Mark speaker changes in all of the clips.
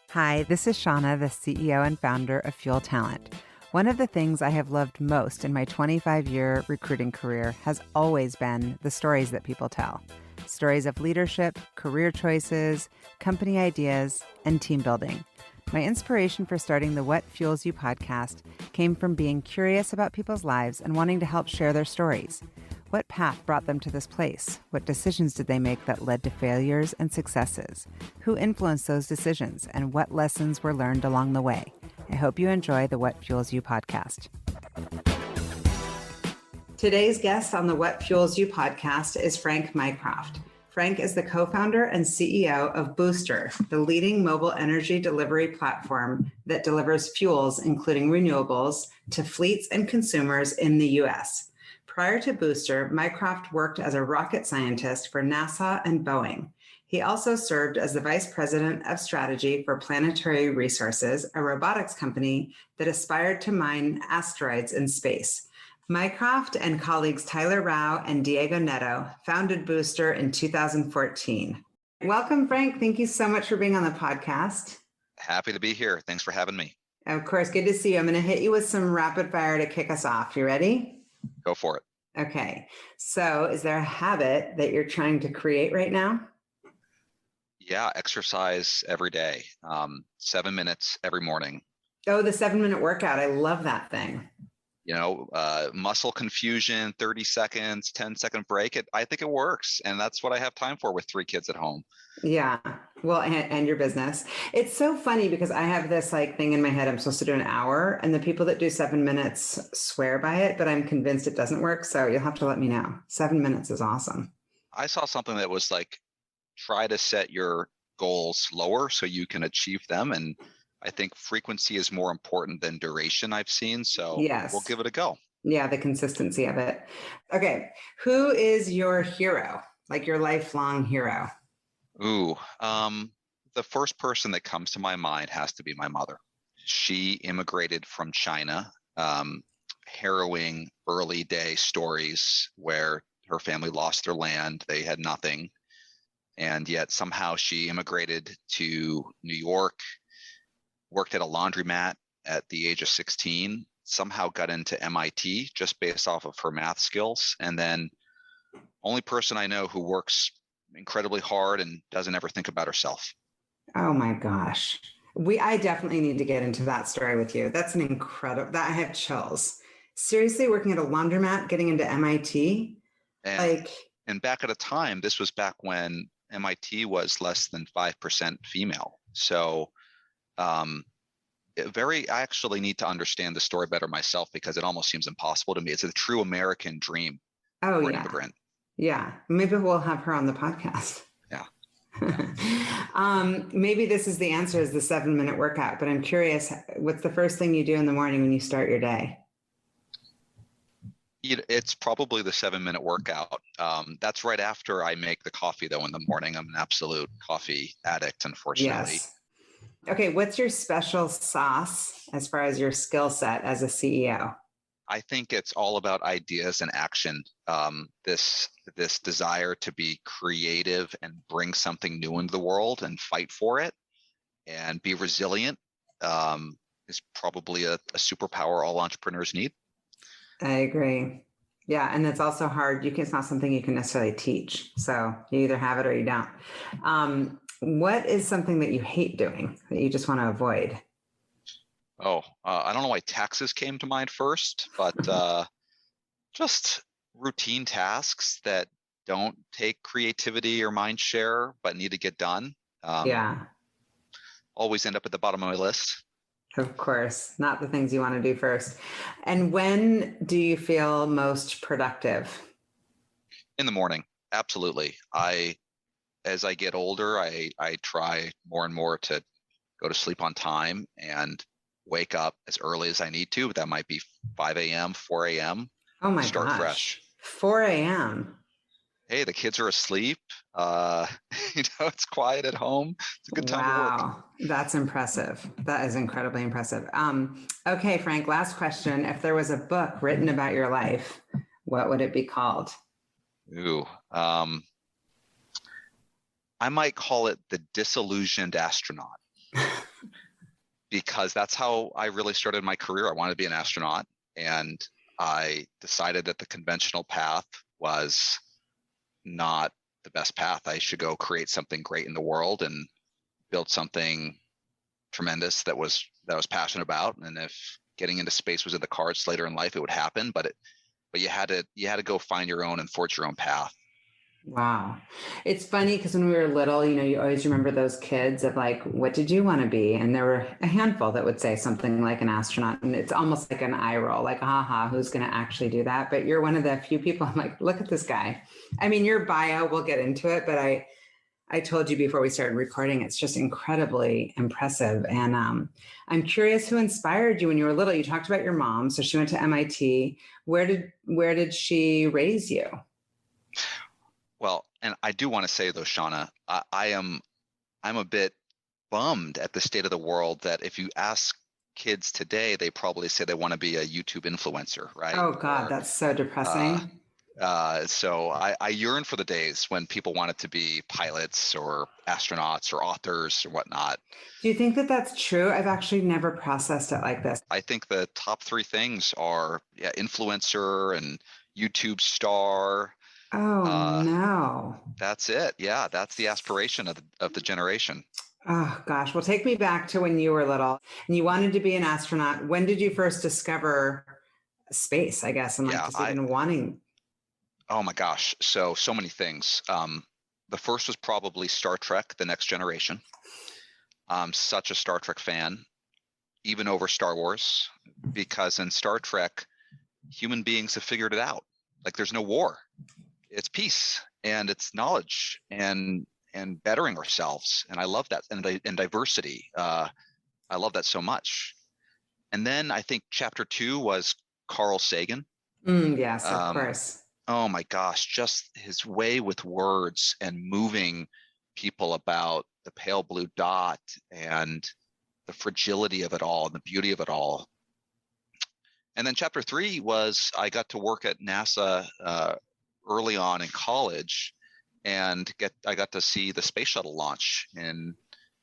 Speaker 1: Hi, this is Shauna, the CEO and founder of Fuel Talent. One of the things I have loved most in my 25-year recruiting career has always been the stories that people tell. Stories of leadership, career choices, company ideas, and team building. My inspiration for starting the What Fuels You podcast came from being curious about people's lives and wanting to help share their stories. What path brought them to this place? What decisions did they make that led to failures and successes? Who influenced those decisions, and what lessons were learned along the way? I hope you enjoy the What Fuels You podcast. Today's guest on the What Fuels You podcast is Frank Mycroft. Frank is the co-founder and CEO of Booster, the leading mobile energy delivery platform that delivers fuels, including renewables, to fleets and consumers in the U.S. Prior to Booster, Mycroft worked as a rocket scientist for NASA and Boeing. He also served as the vice president of strategy for Planetary Resources, a robotics company that aspired to mine asteroids in space. Mycroft and colleagues Tyler Raugh and Diego Netto founded Booster in 2014. Welcome, Frank. Thank you so much for being on the podcast.
Speaker 2: Happy to be here. Thanks for having me.
Speaker 1: Of course. Good to see you. I'm going to hit you with some rapid fire to kick us off. You ready?
Speaker 2: Go for it.
Speaker 1: Okay. So is there a habit that you're trying to create right now?
Speaker 2: Yeah, exercise every day, 7 minutes every morning.
Speaker 1: Oh, the 7-minute workout. I love that thing.
Speaker 2: Muscle confusion, 30 seconds, 10-second break. I think it works. And that's what I have time for with 3 kids at home.
Speaker 1: Yeah. Well, and your business. It's so funny because I have this thing in my head. I'm supposed to do an hour, and the people that do 7 minutes swear by it, but I'm convinced it doesn't work. So you'll have to let me know. 7 minutes is awesome.
Speaker 2: I saw something that was try to set your goals lower so you can achieve them. And I think frequency is more important than duration, I've seen. So
Speaker 1: yes,
Speaker 2: we'll give it a go.
Speaker 1: Yeah, the consistency of it. Okay. Who is your hero? Your lifelong hero?
Speaker 2: Ooh, the first person that comes to my mind has to be my mother. She immigrated from China, harrowing early day stories where her family lost their land. They had nothing. And yet somehow she immigrated to New York, worked at a laundromat at the age of 16, somehow got into MIT just based off of her math skills. And then only person I know who works incredibly hard and doesn't ever think about herself.
Speaker 1: Oh my gosh. I definitely need to get into that story with you. That's an incredible, I have chills. Seriously, working at a laundromat, getting into MIT?
Speaker 2: And back at a time, this was back when MIT was less than 5% female. So I actually need to understand the story better myself because it almost seems impossible to me. It's a true American dream for an immigrant.
Speaker 1: Yeah. Maybe we'll have her on the podcast.
Speaker 2: Yeah.
Speaker 1: Maybe this is the answer is the 7-minute workout, but I'm curious, what's the first thing you do in the morning when you start your day?
Speaker 2: It's probably the 7-minute workout. That's right after I make the coffee, though, in the morning. I'm an absolute coffee addict, unfortunately. Yes.
Speaker 1: Okay. What's your special sauce as far as your skill set as a CEO?
Speaker 2: I think it's all about ideas and action. This desire to be creative and bring something new into the world and fight for it and be resilient is probably a superpower all entrepreneurs need.
Speaker 1: I agree. Yeah. And it's also hard. It's not something you can necessarily teach. So you either have it or you don't. What is something that you hate doing that you just want to avoid?
Speaker 2: I don't know why taxes came to mind first, but just routine tasks that don't take creativity or mind share, but need to get done. Always end up at the bottom of my list.
Speaker 1: Of course, not the things you want to do first. And when do you feel most productive?
Speaker 2: In the morning, absolutely. As I get older, I try more and more to go to sleep on time and wake up as early as I need to. That might be 5 a.m., 4 a.m.
Speaker 1: Oh my
Speaker 2: Start
Speaker 1: gosh.
Speaker 2: fresh.
Speaker 1: 4 a.m.
Speaker 2: Hey, the kids are asleep. It's quiet at home. It's a good time to work.
Speaker 1: Wow, that's impressive. That is incredibly impressive. Okay, Frank, last question. If there was a book written about your life, what would it be called?
Speaker 2: Ooh, I might call it the disillusioned astronaut, because that's how I really started my career. I wanted to be an astronaut, and I decided that the conventional path was not the best path. I should go create something great in the world and build something tremendous that I was passionate about. And if getting into space was in the cards later in life, it would happen. But you had to go find your own and forge your own path.
Speaker 1: Wow. It's funny because when we were little, you always remember those kids of like, what did you want to be? And there were a handful that would say something like an astronaut. And it's almost like an eye roll, like, haha, who's going to actually do that? But you're one of the few people I'm like, look at this guy. I mean, your bio, we'll get into it, but I told you before we started recording, it's just incredibly impressive. And I'm curious who inspired you when you were little. You talked about your mom. So she went to MIT. Where did she raise you?
Speaker 2: Well, and I do want to say though, Shauna, I'm a bit bummed at the state of the world that if you ask kids today, they probably say they want to be a YouTube influencer, right?
Speaker 1: Oh God, that's so depressing.
Speaker 2: So I yearn for the days when people wanted to be pilots or astronauts or authors or whatnot.
Speaker 1: Do you think that that's true? I've actually never processed it like this.
Speaker 2: I think the top three things are influencer and YouTube star.
Speaker 1: Oh no.
Speaker 2: That's it. Yeah, that's the aspiration of the generation.
Speaker 1: Oh gosh. Well, take me back to when you were little and you wanted to be an astronaut. When did you first discover space, I guess, and like
Speaker 2: Yeah,
Speaker 1: just even wanting?
Speaker 2: oh my gosh. So many things. The first was probably Star Trek, The Next Generation. I'm such a Star Trek fan, even over Star Wars, because in Star Trek, human beings have figured it out. Like there's no war. It's peace and it's knowledge and bettering ourselves. And I love that. And diversity. I love that so much. And then I think chapter 2 was Carl Sagan.
Speaker 1: Yes, of
Speaker 2: Um,
Speaker 1: course.
Speaker 2: oh my gosh, just his way with words and moving people about the pale blue dot and the fragility of it all and the beauty of it all. And then chapter 3 was I got to work at NASA early on in college, and I got to see the space shuttle launch in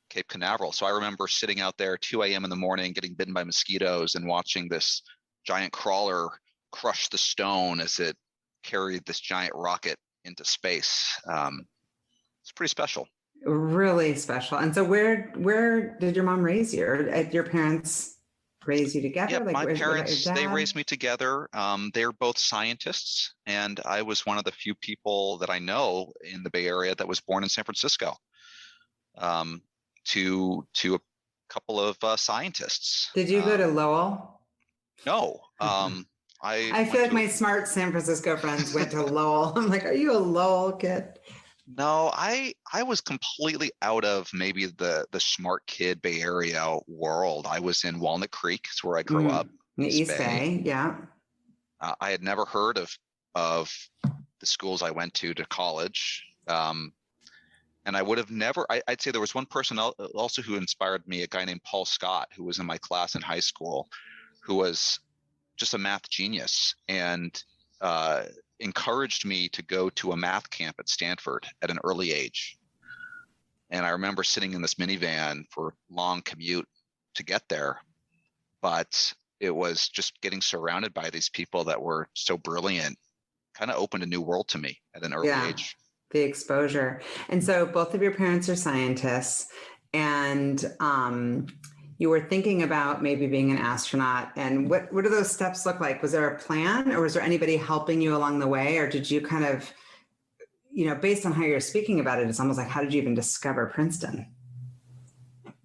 Speaker 2: Cape Canaveral. So I remember sitting out there 2 a.m. in the morning, getting bitten by mosquitoes and watching this giant crawler crush the stone as it carried this giant rocket into space. It's pretty special.
Speaker 1: Really special. And so where did your mom raise you? Or your parents raise you together?
Speaker 2: Yep,
Speaker 1: Like
Speaker 2: my
Speaker 1: where's your
Speaker 2: parents, they
Speaker 1: dad?
Speaker 2: raised me together. They're both scientists, and I was one of the few people that I know in the Bay Area that was born in San Francisco. To a couple of scientists.
Speaker 1: Did you go to Lowell?
Speaker 2: No, I
Speaker 1: I feel
Speaker 2: went
Speaker 1: like
Speaker 2: to.
Speaker 1: my smart San Francisco friends went to Lowell. I'm like, are you a Lowell kid?
Speaker 2: No, I was completely out of maybe the smart kid Bay Area world. I was in Walnut Creek, it's where I grew up,
Speaker 1: The
Speaker 2: East
Speaker 1: East
Speaker 2: Bay.
Speaker 1: Bay, yeah.
Speaker 2: I had never heard of the schools I went to college. And I would have never, I'd say there was one person also who inspired me, a guy named Paul Scott, who was in my class in high school, who was just a math genius and encouraged me to go to a math camp at Stanford at an early age. And I remember sitting in this minivan for a long commute to get there, but it was just getting surrounded by these people that were so brilliant, kind of opened a new world to me at an early age.
Speaker 1: The exposure. And so both of your parents are scientists, and you were thinking about maybe being an astronaut. And what do those steps look like? Was there a plan, or was there anybody helping you along the way? Or did you kind of, based on how you're speaking about it, it's almost like, how did you even discover Princeton?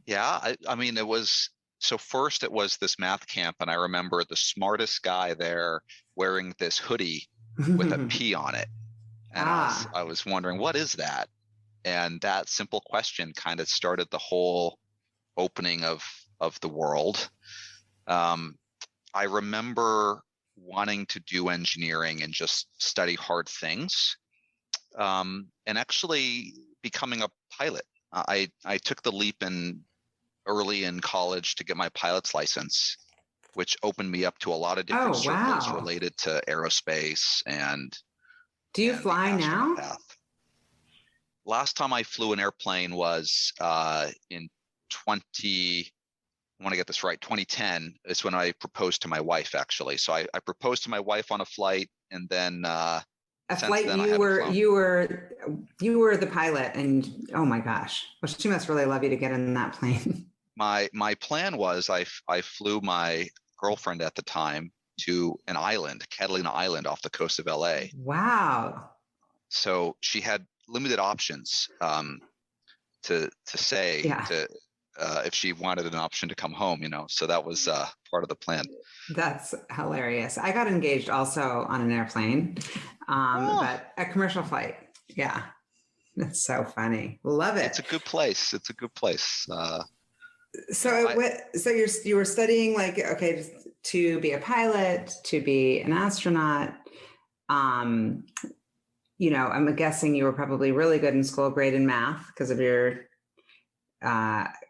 Speaker 2: Yeah, I mean, so first it was this math camp, and I remember the smartest guy there wearing this hoodie with a P on it. And I was wondering, what is that? And that simple question kind of started the whole opening of the world. I remember wanting to do engineering and just study hard things, and actually becoming a pilot. I took the leap early in college to get my pilot's license, which opened me up to a lot of different circles related to aerospace and.
Speaker 1: Do you fly now?
Speaker 2: Path. last time I flew an airplane was in 20, I want to get this right, 2010 is when I proposed to my wife, actually. So I proposed to my wife on a flight, and then
Speaker 1: A
Speaker 2: since
Speaker 1: flight
Speaker 2: then I haven't flown.
Speaker 1: you were the pilot, and oh my gosh, well, she must really love you to get in that plane.
Speaker 2: My plan was I flew my girlfriend at the time to an island, Catalina Island off the coast of LA.
Speaker 1: Wow.
Speaker 2: So she had limited options to say
Speaker 1: Yeah,
Speaker 2: to if she wanted an option to come home, So that was part of the plan.
Speaker 1: that's hilarious. I got engaged also on an airplane,
Speaker 2: Oh,
Speaker 1: but a commercial flight. Yeah, that's so funny. Love
Speaker 2: it's
Speaker 1: it.
Speaker 2: a good place. It's a good place.
Speaker 1: So
Speaker 2: I
Speaker 1: you were studying like, okay, to be a pilot, to be an astronaut. Um, I'm guessing you were probably really good in school, great in math because of your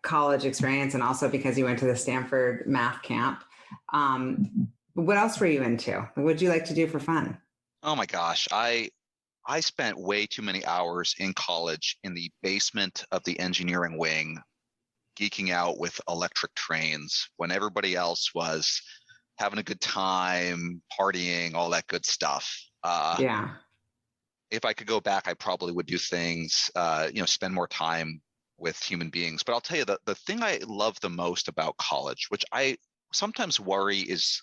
Speaker 1: college experience, and also because you went to the Stanford math camp. What else were you into? What would you like to do for fun?
Speaker 2: oh my gosh, I spent way too many hours in college in the basement of the engineering wing, geeking out with electric trains when everybody else was having a good time, partying, all that good stuff.
Speaker 1: Yeah.
Speaker 2: If I could go back, I probably would do things, spend more time with human beings. But I'll tell you, the thing I love the most about college, which I sometimes worry is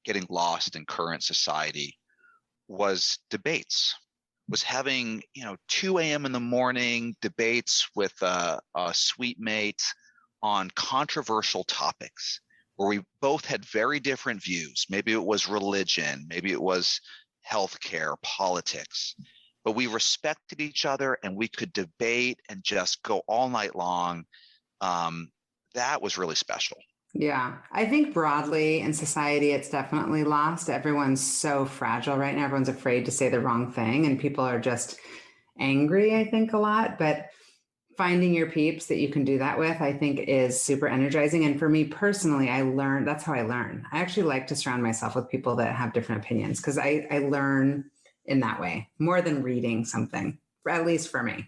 Speaker 2: getting lost in current society, was debates. Was having 2 a.m. in the morning debates with a suite mate on controversial topics where we both had very different views. Maybe it was religion, maybe it was healthcare, politics, but we respected each other and we could debate and just go all night long. That was really special.
Speaker 1: Yeah. I think broadly in society, it's definitely lost. Everyone's so fragile right now. Everyone's afraid to say the wrong thing, and people are just angry, I think, a lot. But finding your peeps that you can do that with, I think, is super energizing. And for me personally, that's how I learn. I actually like to surround myself with people that have different opinions because I learn in that way more than reading something, at least for me.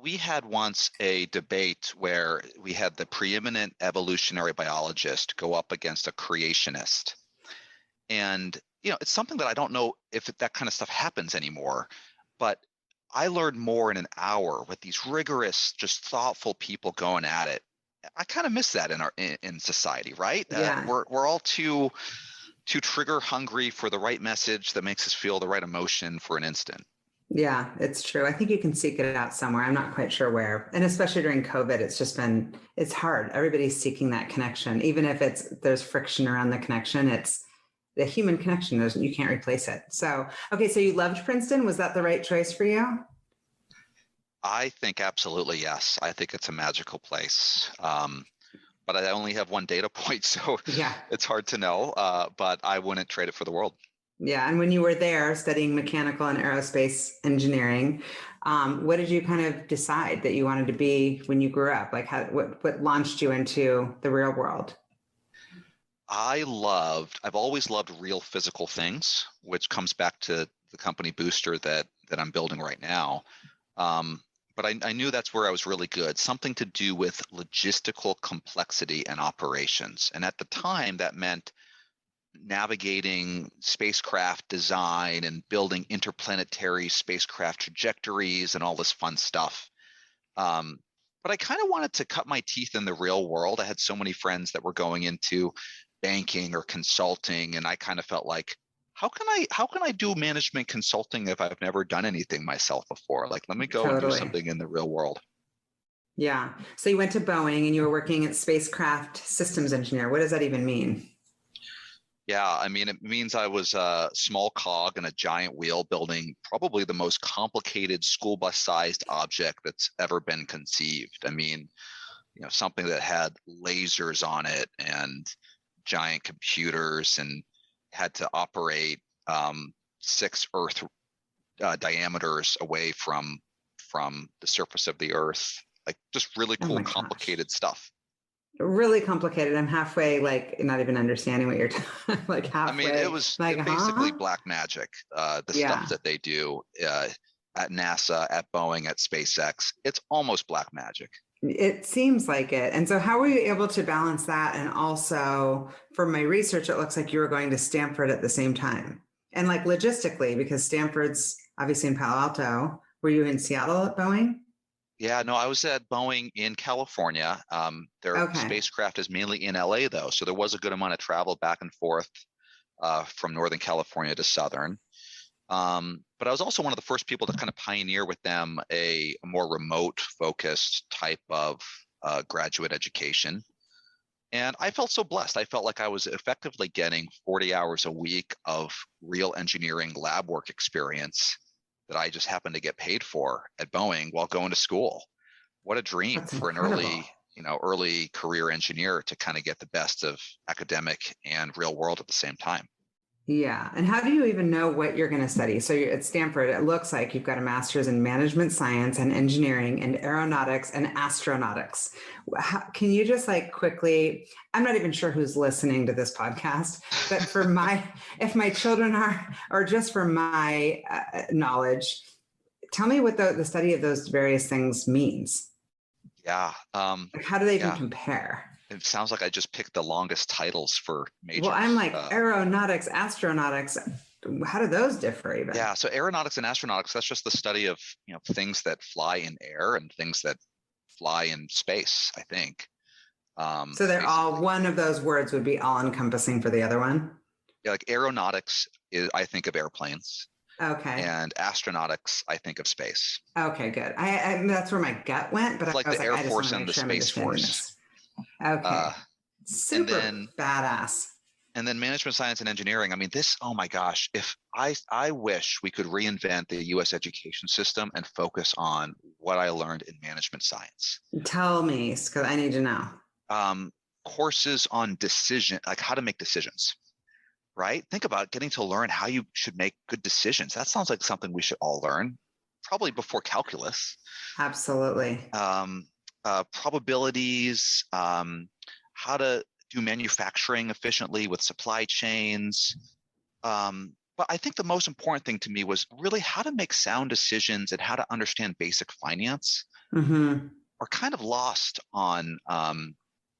Speaker 2: We had once a debate where we had the preeminent evolutionary biologist go up against a creationist. And it's something that I don't know if that kind of stuff happens anymore, but I learned more in an hour with these rigorous, just thoughtful people going at it. I kind of miss that in society, right?
Speaker 1: Yeah.
Speaker 2: We're all too trigger hungry for the right message that makes us feel the right emotion for an instant.
Speaker 1: Yeah, it's true. I think you can seek it out somewhere. I'm not quite sure where. And especially during COVID, it's hard. Everybody's seeking that connection. Even if there's friction around the connection, it's the human connection. You can't replace it. So, okay. So you loved Princeton. Was that the right choice for you?
Speaker 2: I think absolutely yes. I think it's a magical place. But I only have one data point, so
Speaker 1: Yeah.
Speaker 2: it's hard to know. But I wouldn't trade it for the world.
Speaker 1: Yeah. And when you were there studying mechanical and aerospace engineering, what did you kind of decide that you wanted to be when you grew up? Like what launched you into the real world?
Speaker 2: I've always loved real physical things, which comes back to the company Booster that I'm building right now. But I knew that's where I was really good, something to do with logistical complexity and operations. And at the time, that meant navigating spacecraft design and building interplanetary spacecraft trajectories and all this fun stuff. But I kind of wanted to cut my teeth in the real world. I had so many friends that were going into banking or consulting, and I kind of felt like, how can I do management consulting if I've never done anything myself before? Like, let me go and do
Speaker 1: Totally.
Speaker 2: something in the real world.
Speaker 1: Yeah. So you went to Boeing and you were working at spacecraft systems engineer. What does that even mean?
Speaker 2: Yeah, I mean, it means I was a small cog in a giant wheel building probably the most complicated school bus sized object that's ever been conceived. I mean, something that had lasers on it and giant computers and had to operate 6 Earth diameters away from the surface of the Earth. Like just really
Speaker 1: Oh
Speaker 2: cool,
Speaker 1: my gosh.
Speaker 2: complicated stuff.
Speaker 1: Really complicated. I'm halfway, like, not even understanding what you're talking, like
Speaker 2: I mean, it
Speaker 1: halfway,
Speaker 2: was
Speaker 1: like,
Speaker 2: basically
Speaker 1: huh?
Speaker 2: black magic. The stuff
Speaker 1: Yeah.
Speaker 2: that they do. at NASA, at Boeing, at SpaceX. It's almost black magic.
Speaker 1: It seems like it. And so how were you able to balance that? And also from my research, it looks like you were going to Stanford at the same time. And like logistically, because Stanford's obviously in Palo Alto, were you in Seattle at Boeing?
Speaker 2: Yeah, no, I was at Boeing in California. Their
Speaker 1: Okay.
Speaker 2: spacecraft is mainly in LA though, so there was a good amount of travel back and forth from Northern California to Southern. But I was also one of the first people to kind of pioneer with them a more remote focused type of graduate education. And I felt so blessed. I felt like I was effectively getting 40 hours a week of real engineering lab work experience that I just happened to get paid for at Boeing while going to school. What a dream
Speaker 1: That's
Speaker 2: for an
Speaker 1: incredible.
Speaker 2: early career engineer to kind of get the best of academic and real world at the same time.
Speaker 1: Yeah. And how do you even know what you're going to study? So you're at Stanford, it looks like you've got a master's in management science and engineering and aeronautics and astronautics. Can you just like quickly, I'm not even sure who's listening to this podcast, but if my children are, or just for my knowledge, tell me what the study of those various things means.
Speaker 2: Yeah.
Speaker 1: Like, how do they even
Speaker 2: Yeah.
Speaker 1: compare?
Speaker 2: It sounds like I just picked the longest titles for
Speaker 1: Well, I'm
Speaker 2: majors.
Speaker 1: like aeronautics, astronautics. How do those differ even?
Speaker 2: Yeah, so aeronautics and astronautics, that's just the study of, things that fly in air and things that fly in space, I think.
Speaker 1: So they're all,
Speaker 2: Basically.
Speaker 1: one of those words would be all encompassing for the other one.
Speaker 2: Yeah, like aeronautics is I think of airplanes,
Speaker 1: Okay.
Speaker 2: and astronautics I think of space.
Speaker 1: Okay, good. That's where my gut went, but
Speaker 2: It's like
Speaker 1: I was
Speaker 2: the
Speaker 1: like,
Speaker 2: Air
Speaker 1: I just want
Speaker 2: Force
Speaker 1: to
Speaker 2: and
Speaker 1: make
Speaker 2: the
Speaker 1: sure I'm
Speaker 2: Space
Speaker 1: understanding
Speaker 2: Force.
Speaker 1: this. Okay.
Speaker 2: Uh, and
Speaker 1: Super
Speaker 2: then
Speaker 1: badass.
Speaker 2: and then management science and engineering. I mean, this, oh my gosh, if I wish we could reinvent the US education system and focus on what I learned in management science.
Speaker 1: Tell me, because I need to know.
Speaker 2: Um, Courses on decision, like how to make decisions, right? Think about getting to learn how you should make good decisions. That sounds like something we should all learn, probably before calculus.
Speaker 1: Absolutely.
Speaker 2: Probabilities, how to do manufacturing efficiently with supply chains. But I think the most important thing to me was really how to make sound decisions and how to understand basic finance
Speaker 1: Mm-hmm.
Speaker 2: are kind of lost on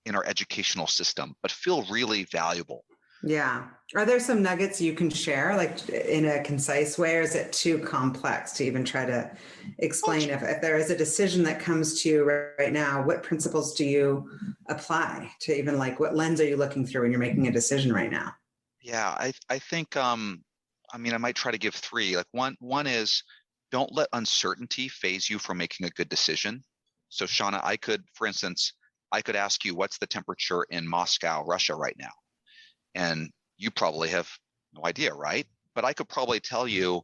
Speaker 2: in our educational system, but feel really valuable.
Speaker 1: Yeah. Are there some nuggets you can share, like in a concise way, or is it too complex to even try to
Speaker 2: Oh,
Speaker 1: explain? If there is a decision that comes to you right now, what principles do you apply to even like what lens are you looking through when you're making a decision right now?
Speaker 2: yeah, I think I mean I might try to give three. Like one is don't let uncertainty phase you from making a good decision. So Shauna, for instance, I could ask you what's the temperature in Moscow, Russia right now? And you probably have no idea, right? But I could probably tell you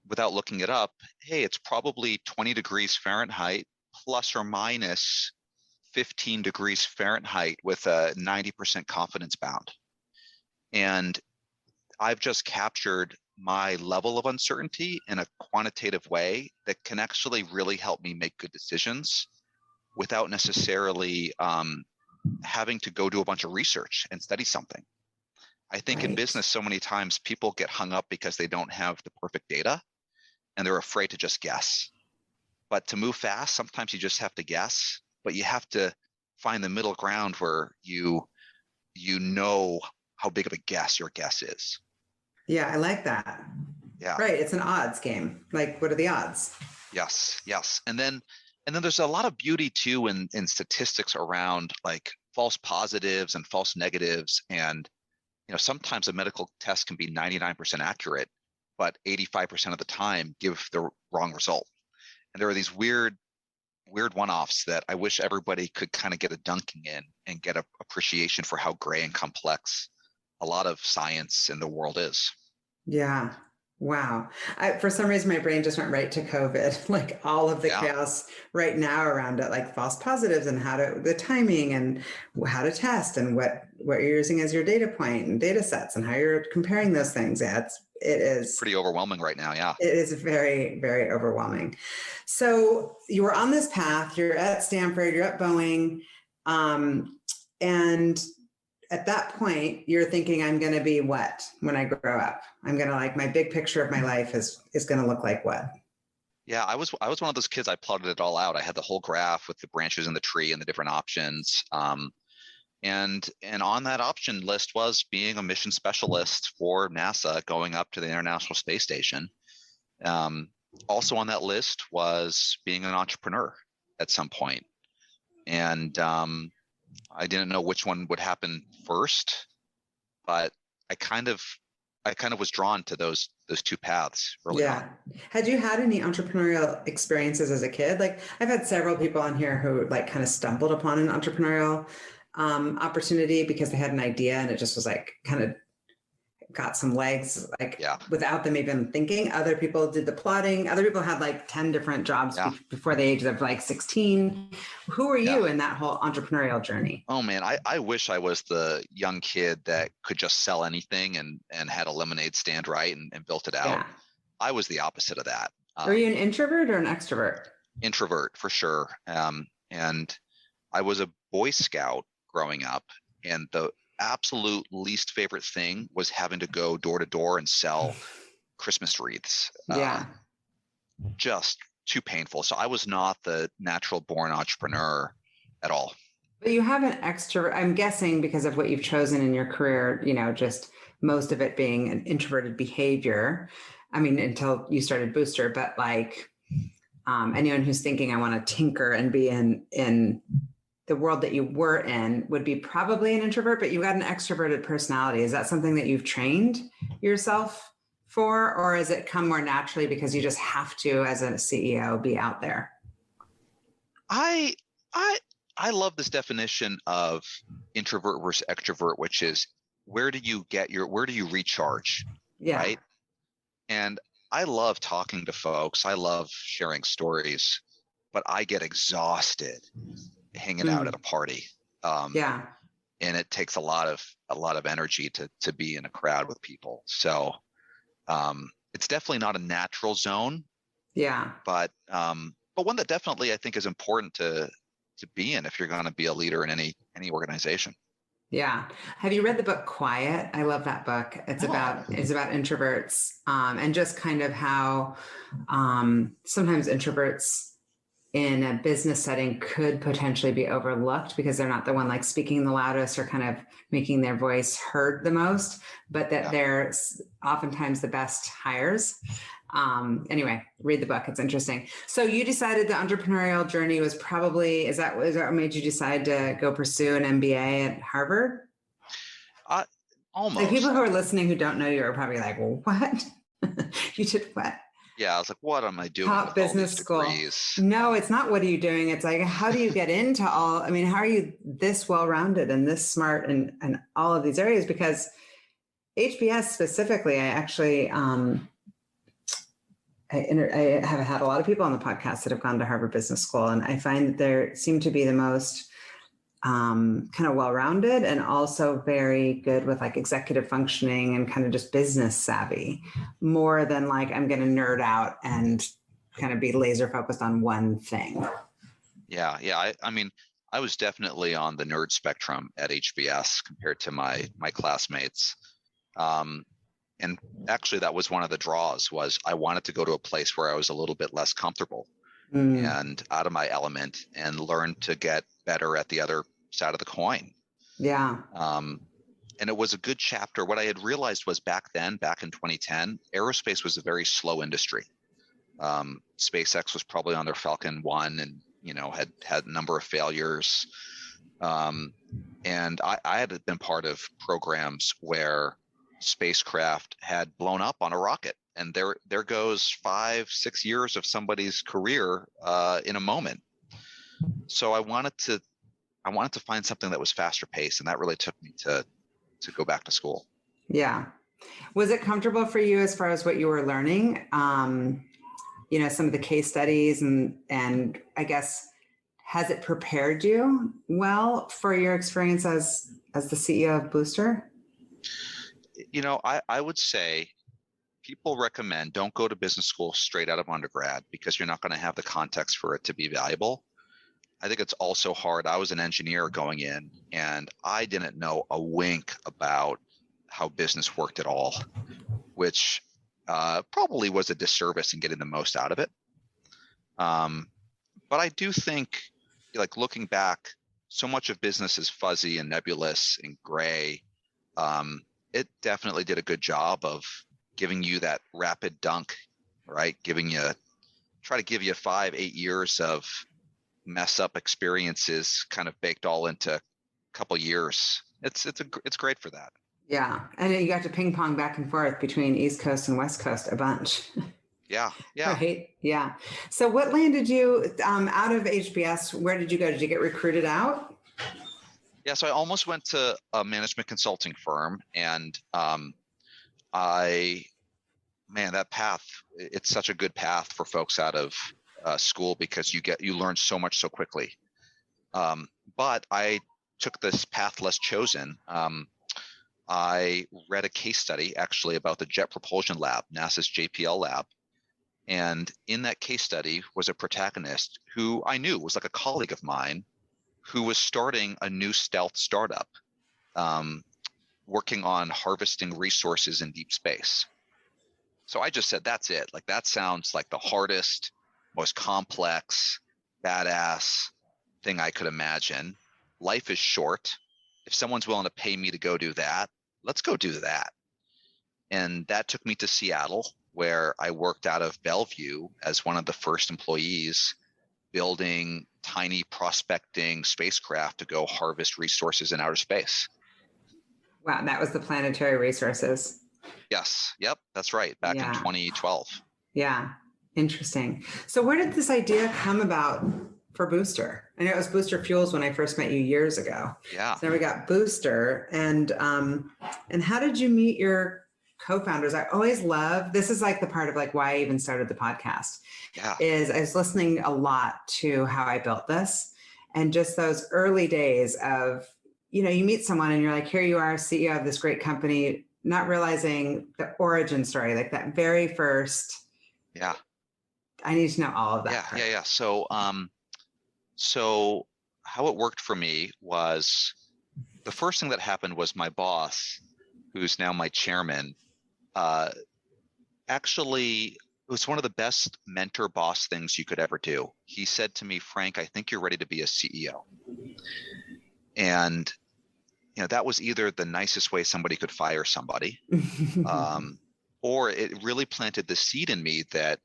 Speaker 2: without looking it up, hey, it's probably 20 degrees Fahrenheit plus or minus 15 degrees Fahrenheit with a 90% confidence bound. And I've just captured my level of uncertainty in a quantitative way that can actually really help me make good decisions without necessarily having to go do a bunch of research and study something. I think in
Speaker 1: Right.
Speaker 2: business, so many times people get hung up because they don't have the perfect data and they're afraid to just guess. But to move fast, sometimes you just have to guess, but you have to find the middle ground where you know how big of a guess your guess is.
Speaker 1: Yeah, I like that.
Speaker 2: Yeah.
Speaker 1: Right. It's an odds game. Like, what are the odds?
Speaker 2: Yes. Yes. And then there's a lot of beauty too in statistics around like false positives and false negatives. And sometimes a medical test can be 99% accurate, but 85% of the time give the wrong result. And there are these weird one-offs that I wish everybody could kind of get a dunking in and get an appreciation for how gray and complex a lot of science in the world is.
Speaker 1: Yeah. Wow. For some reason, my brain just went right to COVID, like all of the
Speaker 2: Yeah.
Speaker 1: chaos right now around it, like false positives and the timing and how to test and what you're using as your data point and data sets and how you're comparing those things. Yeah,
Speaker 2: Pretty overwhelming right now. Yeah.
Speaker 1: it is very, very overwhelming. So you were on this path, you're at Stanford, you're at Boeing, and at that point, you're thinking, I'm going to be what when I grow up? I'm going to like my big picture of my life is going to look like what?
Speaker 2: Yeah, I was one of those kids. I plotted it all out. I had the whole graph with the branches in the tree and the different options. And on that option list was being a mission specialist for NASA, going up to the International Space Station. Um, Also on that list was being an entrepreneur at some point. And I didn't know which one would happen first, but I kind of I kind of was drawn to those two paths early on.
Speaker 1: Yeah. Had you had any entrepreneurial experiences as a kid? Like I've had several people on here who like kind of stumbled upon an entrepreneurial opportunity because they had an idea and it just was like kind of got some legs like
Speaker 2: Yeah,
Speaker 1: without them even thinking. Other people did the plotting. Other people had like 10 different jobs
Speaker 2: yeah,
Speaker 1: before the age of like 16. Who were
Speaker 2: yeah.
Speaker 1: you in that whole entrepreneurial journey?
Speaker 2: Oh man, I wish I was the young kid that could just sell anything and had a lemonade stand right and built it out.
Speaker 1: Yeah.
Speaker 2: I was the opposite of that.
Speaker 1: Were you an introvert or an extrovert?
Speaker 2: Introvert for sure. And I was a Boy Scout growing up, and the absolute least favorite thing was having to go door to door and sell Christmas wreaths.
Speaker 1: Yeah.
Speaker 2: Just too painful. So I was not the natural born entrepreneur at all.
Speaker 1: But you have an extrovert, I'm guessing because of what you've chosen in your career, just most of it being an introverted behavior. I mean, until you started Booster, but like anyone who's thinking I want to tinker and be in the world that you were in would be probably an introvert, but you've got an extroverted personality. Is that something that you've trained yourself for, or has it come more naturally because you just have to, as a CEO, be out there?
Speaker 2: I I I love this definition of introvert versus extrovert, which is where do you recharge,
Speaker 1: Yeah.
Speaker 2: right? And I love talking to folks. I love sharing stories, but I get exhausted hanging out at a party.
Speaker 1: Yeah.
Speaker 2: And it takes a lot of energy to be in a crowd with people. So it's definitely not a natural zone,
Speaker 1: Yeah.
Speaker 2: but one that definitely I think is important to be in if you're going to be a leader in any organization.
Speaker 1: Yeah. Have you read the book Quiet? I love that book. It's
Speaker 2: Oh,
Speaker 1: about introverts and just kind of how sometimes introverts in a business setting could potentially be overlooked because they're not the one like speaking the loudest or kind of making their voice heard the most, but that
Speaker 2: yeah.
Speaker 1: they're oftentimes the best hires. Anyway, read the book. It's interesting. So you decided the entrepreneurial journey was probably, is that what made you decide to go pursue an MBA at Harvard? Like people
Speaker 2: Almost.
Speaker 1: who are listening who don't know you are probably like, well, what? You did what?
Speaker 2: Yeah, I was like, what am I doing
Speaker 1: Top
Speaker 2: with all
Speaker 1: business
Speaker 2: these
Speaker 1: school.
Speaker 2: degrees?
Speaker 1: No, it's not. What are you doing? It's like, how do you get into all, I mean, how are you this well-rounded and this smart and all of these areas? Because HBS specifically, I actually, I have had a lot of people on the podcast that have gone to Harvard Business School, and I find that they seem to be the most kind of well-rounded and also very good with like executive functioning and kind of just business savvy, more than like I'm going to nerd out and kind of be laser focused on one thing.
Speaker 2: Yeah. I mean, I was definitely on the nerd spectrum at HBS compared to my classmates. And actually, that was one of the draws. Was I wanted to go to a place where I was a little bit less comfortable and out of my element, and learn to get better at the other side of the coin.
Speaker 1: Yeah.
Speaker 2: And it was a good chapter. What I had realized was back in 2010, aerospace was a very slow industry. SpaceX was probably on their Falcon 1 and, had a number of failures. And I had been part of programs where spacecraft had blown up on a rocket, and there goes 5-6 years of somebody's career in a moment. So I wanted to find something that was faster paced, and that really took me to go back to school.
Speaker 1: Yeah. Was it comfortable for you as far as what you were learning? Some of the case studies and I guess, has it prepared you well for your experience as the CEO of Booster?
Speaker 2: I would say people recommend don't go to business school straight out of undergrad because you're not going to have the context for it to be valuable. I think it's also hard. I was an engineer going in, and I didn't know a wink about how business worked at all, which probably was a disservice in getting the most out of it. But I do think, like looking back, so much of business is fuzzy and nebulous and gray. It definitely did a good job of giving you that rapid dunk, right? Try to give you 5, 8 years of mess up experiences kind of baked all into a couple years. It's great for that.
Speaker 1: Yeah. And you got to ping pong back and forth between East Coast and West Coast a bunch.
Speaker 2: Yeah.
Speaker 1: Right. Yeah. So what landed you out of HBS? Where did you go? Did you get recruited out?
Speaker 2: Yeah, so I almost went to a management consulting firm, and that path, it's such a good path for folks out of school because you learn so much so quickly. But I took this path less chosen. I read a case study actually about the Jet Propulsion Lab, NASA's JPL lab. And in that case study was a protagonist who I knew was like a colleague of mine who was starting a new stealth startup, working on harvesting resources in deep space. So I just said, that's it. Like, that sounds like the hardest, most complex, badass thing I could imagine. Life is short. If someone's willing to pay me to go do that, let's go do that. And that took me to Seattle, where I worked out of Bellevue as one of the first employees building tiny prospecting spacecraft to go harvest resources in outer space.
Speaker 1: Wow, that was the Planetary Resources.
Speaker 2: Yes. Yep. That's right. Back in 2012.
Speaker 1: Yeah. Interesting. So where did this idea come about for Booster? I know it was Booster Fuels when I first met you years ago.
Speaker 2: Yeah.
Speaker 1: So now we got Booster. And how did you meet your co-founders? I always love, this is like the part of like why I even started the podcast.
Speaker 2: Yeah.
Speaker 1: Is I was listening a lot to how I built this, and just those early days of, you meet someone and you're like, here you are, CEO of this great company, not realizing the origin story, like that very first.
Speaker 2: Yeah.
Speaker 1: I need to know all of that.
Speaker 2: Yeah. Part. Yeah. So how it worked for me was the first thing that happened was my boss, who's now my chairman, actually, it was one of the best mentor boss things you could ever do. He said to me, Frank, I think you're ready to be a CEO. And that was either the nicest way somebody could fire somebody, or it really planted the seed in me that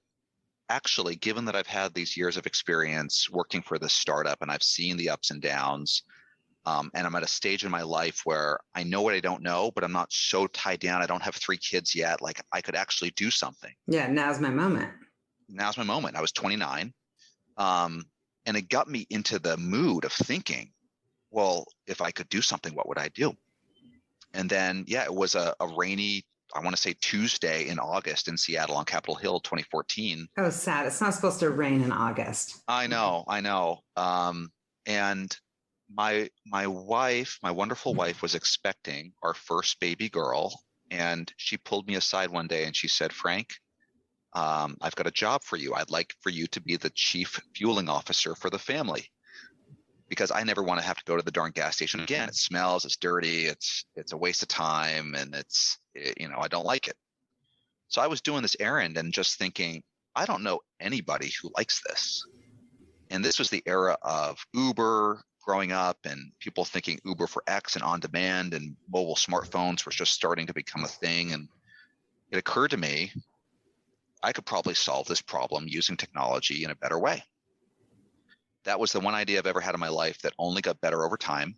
Speaker 2: actually, given that I've had these years of experience working for this startup and I've seen the ups and downs, and I'm at a stage in my life where I know what I don't know, but I'm not so tied down. I don't have 3 kids yet. Like, I could actually do something.
Speaker 1: Yeah, now's my moment.
Speaker 2: Now's my moment. I was 29. And it got me into the mood of thinking, well, if I could do something, what would I do? And then, it was a rainy, I want to say Tuesday in August in Seattle on Capitol Hill, 2014.
Speaker 1: Oh, sad. It's not supposed to rain in August.
Speaker 2: I know. And my wife, my wonderful wife, was expecting our first baby girl. And she pulled me aside one day and she said, Frank, I've got a job for you. I'd like for you to be the chief fueling officer for the family, because I never want to have to go to the darn gas station again. It smells, it's dirty, it's a waste of time, and I don't like it. So I was doing this errand and just thinking, I don't know anybody who likes this. And this was the era of Uber growing up and people thinking Uber for X and on demand, and mobile smartphones were just starting to become a thing. And it occurred to me, I could probably solve this problem using technology in a better way. That was the one idea I've ever had in my life that only got better over time,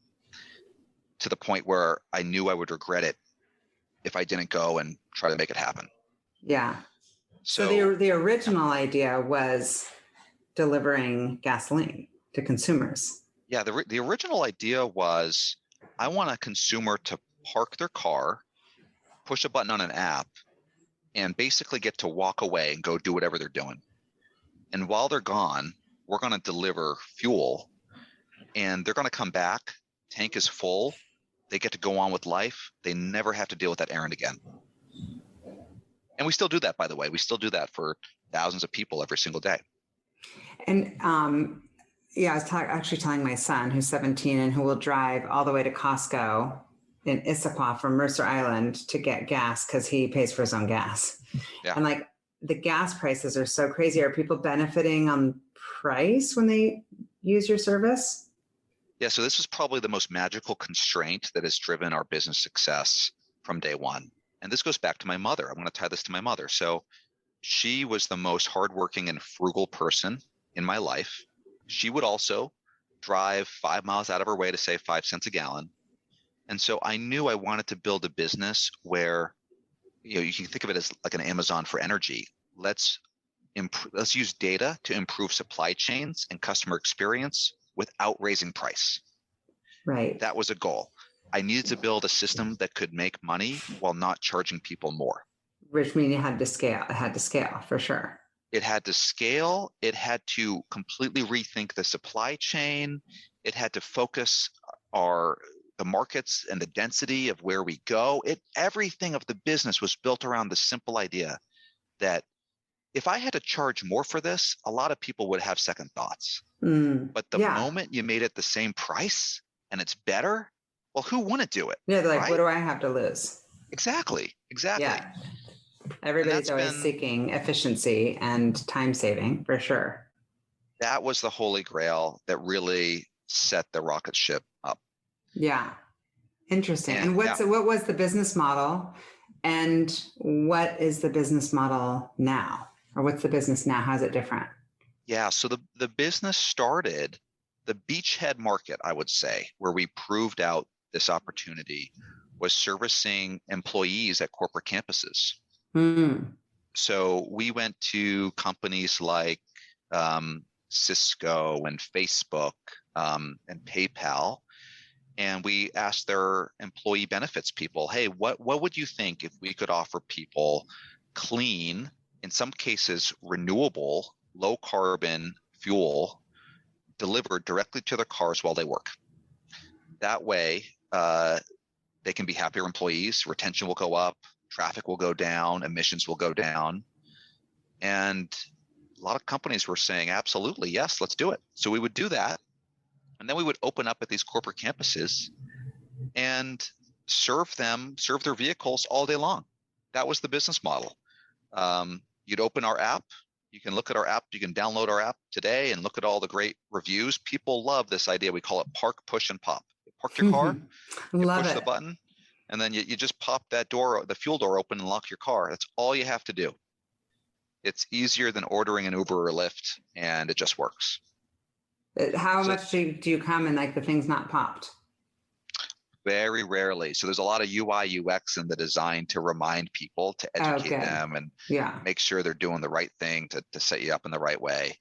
Speaker 2: to the point where I knew I would regret it if I didn't go and try to make it happen.
Speaker 1: Yeah. So the original idea was delivering gasoline to consumers.
Speaker 2: Yeah, the original idea was, I want a consumer to park their car, push a button on an app, and basically get to walk away and go do whatever they're doing. And while they're gone, we're going to deliver fuel, and they're going to come back, tank is full, they get to go on with life, they never have to deal with that errand again. And we still do that, by the way. We still do that for thousands of people every single day.
Speaker 1: And I was actually telling my son, who's 17 and who will drive all the way to Costco in Issaquah from Mercer Island to get gas because he pays for his own gas.
Speaker 2: Yeah.
Speaker 1: I'm like, the gas prices are so crazy. Are people benefiting on price when they use your service?
Speaker 2: Yeah, so this is probably the most magical constraint that has driven our business success from day one. And this goes back to my mother. I'm going to tie this to my mother. So she was the most hardworking and frugal person in my life. She would also drive 5 miles out of her way to save 5 cents a gallon. And so I knew I wanted to build a business where, you can think of it as like an Amazon for energy. Let's use data to improve supply chains and customer experience without raising price.
Speaker 1: Right.
Speaker 2: That was a goal. I needed to build a system that could make money while not charging people more.
Speaker 1: Which means it had to scale. It had to scale for sure.
Speaker 2: It had to scale. It had to completely rethink the supply chain. It had to focus the markets and the density of where we go. Everything of the business was built around the simple idea that if I had to charge more for this, a lot of people would have second thoughts. But the moment you made it the same price and it's better, well, who wouldn't do it?
Speaker 1: Yeah, they're like,
Speaker 2: right?
Speaker 1: What do I have to lose?
Speaker 2: Exactly.
Speaker 1: Yeah. Everybody's always seeking efficiency and time saving for sure.
Speaker 2: That was the holy grail that really set the rocket ship up.
Speaker 1: Yeah. Interesting. And what was the business model, and what is the business model now? Or what's the business now? How's it different?
Speaker 2: Yeah. So the business started, the beachhead market, I would say, where we proved out this opportunity, was servicing employees at corporate campuses. So we went to companies like Cisco and Facebook and PayPal, and we asked their employee benefits people, hey, what would you think if we could offer people clean, in some cases renewable, low carbon fuel delivered directly to their cars while they work? That way, they can be happier employees, retention will go up, traffic will go down, emissions will go down. And a lot of companies were saying, absolutely, yes, let's do it. So we would do that. And then we would open up at these corporate campuses and serve their vehicles all day long. That was the business model. You'd open our app. You can look at our app. You can download our app today and look at all the great reviews. People love this idea. We call it park, push, and pop. You park your car, you push the button, and then you just pop that door, the fuel door open, and lock your car. That's all you have to do. It's easier than ordering an Uber or Lyft, and it just works.
Speaker 1: How much do you come and like the thing's not popped?
Speaker 2: Very rarely. So there's a lot of UI, UX in the design to remind people, to educate them and make sure they're doing the right thing to set you up in the right way.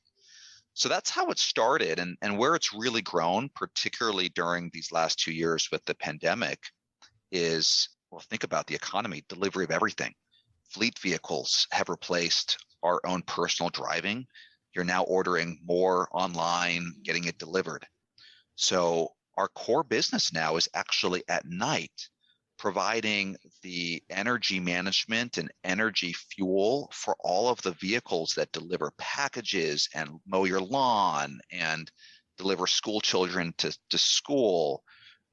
Speaker 2: So that's how it started. And where it's really grown, particularly during these last 2 years with the pandemic, is, well, think about the economy, delivery of everything. Fleet vehicles have replaced our own personal driving. You're now ordering more online, getting it delivered. So our core business now is actually at night, providing the energy management and energy fuel for all of the vehicles that deliver packages and mow your lawn and deliver school children to school,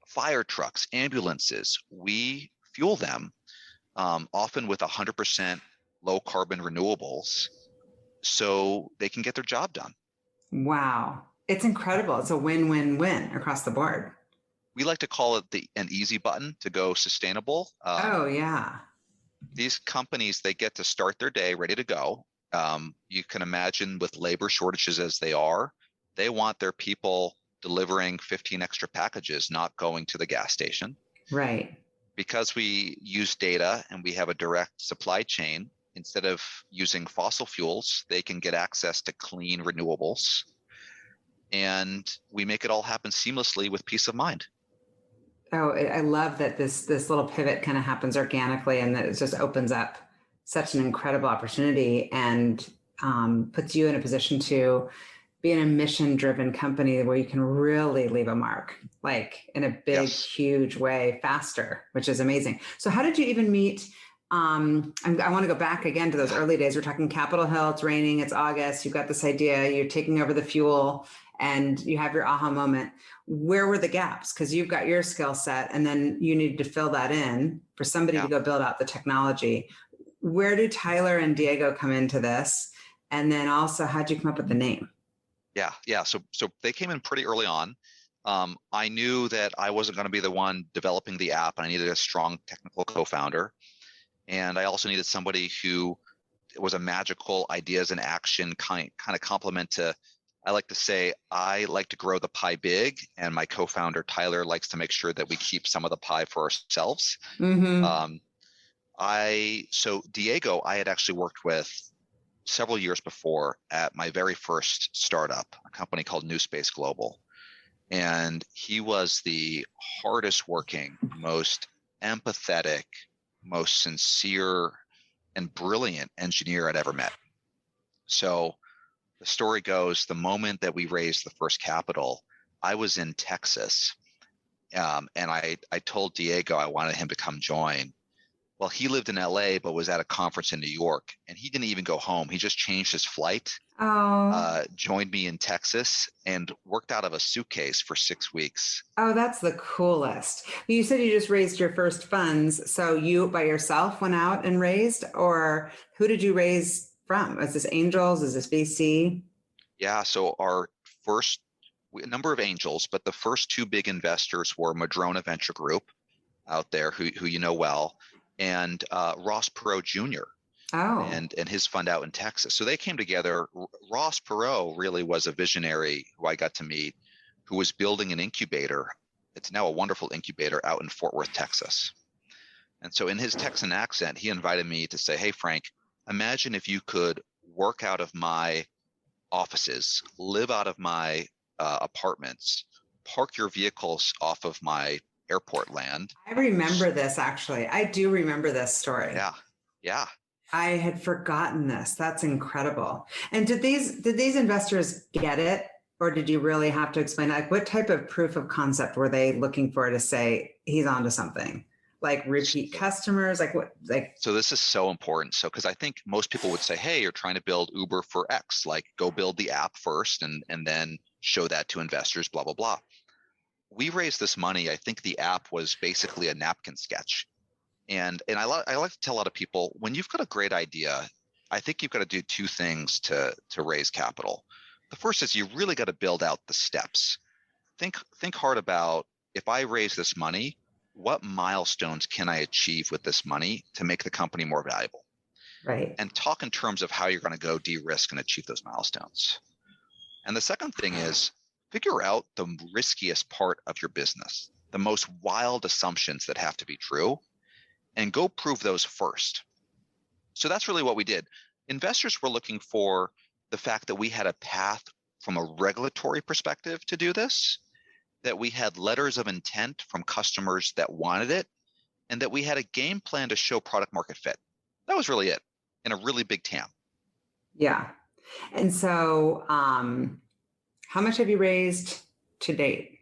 Speaker 2: fire trucks, ambulances. We fuel them often with 100% low carbon renewables so they can get their job done.
Speaker 1: Wow. It's incredible. It's a win-win-win across the board.
Speaker 2: We like to call it an easy button to go sustainable. These companies, they get to start their day ready to go. You can imagine with labor shortages as they are, they want their people delivering 15 extra packages, not going to the gas station.
Speaker 1: Right.
Speaker 2: Because we use data and we have a direct supply chain, instead of using fossil fuels, they can get access to clean renewables. And we make it all happen seamlessly with peace of mind.
Speaker 1: Oh, I love that this little pivot kind of happens organically, and that it just opens up such an incredible opportunity and puts you in a position to be in a mission-driven company where you can really leave a mark, like in a big, huge way, faster, which is amazing. So how did you even meet? I want to go back again to those early days. We're talking Capitol Hill. It's raining. It's August. You've got this idea. You're taking over the fuel, and you have your aha moment. Where were the gaps? Because you've got your skill set, and then you needed to fill that in for somebody to go build out the technology. where do Tyler and Diego come into this? And then also, how'd you come up with the name?
Speaker 2: Yeah. So they came in pretty early on. I knew that I wasn't going to be the one developing the app, and I needed a strong technical co-founder. And I also needed somebody who was a magical ideas and action kind of complement to, I like to say, I like to grow the pie big, and my co-founder Tyler likes to make sure that we keep some of the pie for ourselves.
Speaker 1: Mm-hmm.
Speaker 2: So Diego, I had actually worked with several years before at my very first startup, a company called New Space Global. And he was the hardest working, most empathetic, most sincere, and brilliant engineer I'd ever met. So the story goes, the moment that we raised the first capital, I was in Texas. And I told Diego I wanted him to come join. Well, he lived in LA, but was at a conference in New York, and he didn't even go home. He just changed his flight,
Speaker 1: Oh,
Speaker 2: joined me in Texas, and worked out of a suitcase for 6 weeks.
Speaker 1: oh, that's the coolest. You said you just raised your first funds. So you by yourself went out and raised, or who did you raise from? Is this angels? Is this VC?
Speaker 2: Yeah, so our first a number of angels, but the first two big investors were Madrona Venture Group out there, who you know well, and Ross Perot Jr.
Speaker 1: Oh,
Speaker 2: and his fund out in Texas. So they came together. Ross Perot really was a visionary who I got to meet, who was building an incubator. It's now a wonderful incubator out in Fort Worth, Texas. And so in his Texan accent, he invited me to say, "Hey, Frank, imagine if you could work out of my offices, live out of my apartments, park your vehicles off of my airport land."
Speaker 1: I remember this actually. I do remember this story.
Speaker 2: Yeah, yeah.
Speaker 1: I had forgotten this. That's incredible. And did these investors get it, or did you really have to explain? Like, what type of proof of concept were they looking for to say he's onto something? Like repeat
Speaker 2: So,
Speaker 1: customers? Like what? Like
Speaker 2: so this is so important. So because I think most people would say, "Hey, you're trying to build Uber for X. Like, go build the app first, and then show that to investors." Blah blah blah. We raised this money. I think the app was basically a napkin sketch. And I like to tell a lot of people, when you've got a great idea, I think you've got to do two things to raise capital. The first is you really got to build out the steps. Think hard about, if I raise this money, what milestones can I achieve with this money to make the company more valuable?
Speaker 1: right.
Speaker 2: And talk in terms of how you're going to go de-risk and achieve those milestones. And the second thing is figure out the riskiest part of your business, the most wild assumptions that have to be true, and go prove those first. So that's really what we did. Investors were looking for the fact that we had a path from a regulatory perspective to do this, that we had letters of intent from customers that wanted it, and that we had a game plan to show product market fit. That was really it, in a really big TAM.
Speaker 1: Yeah. And so, how much have you raised to date?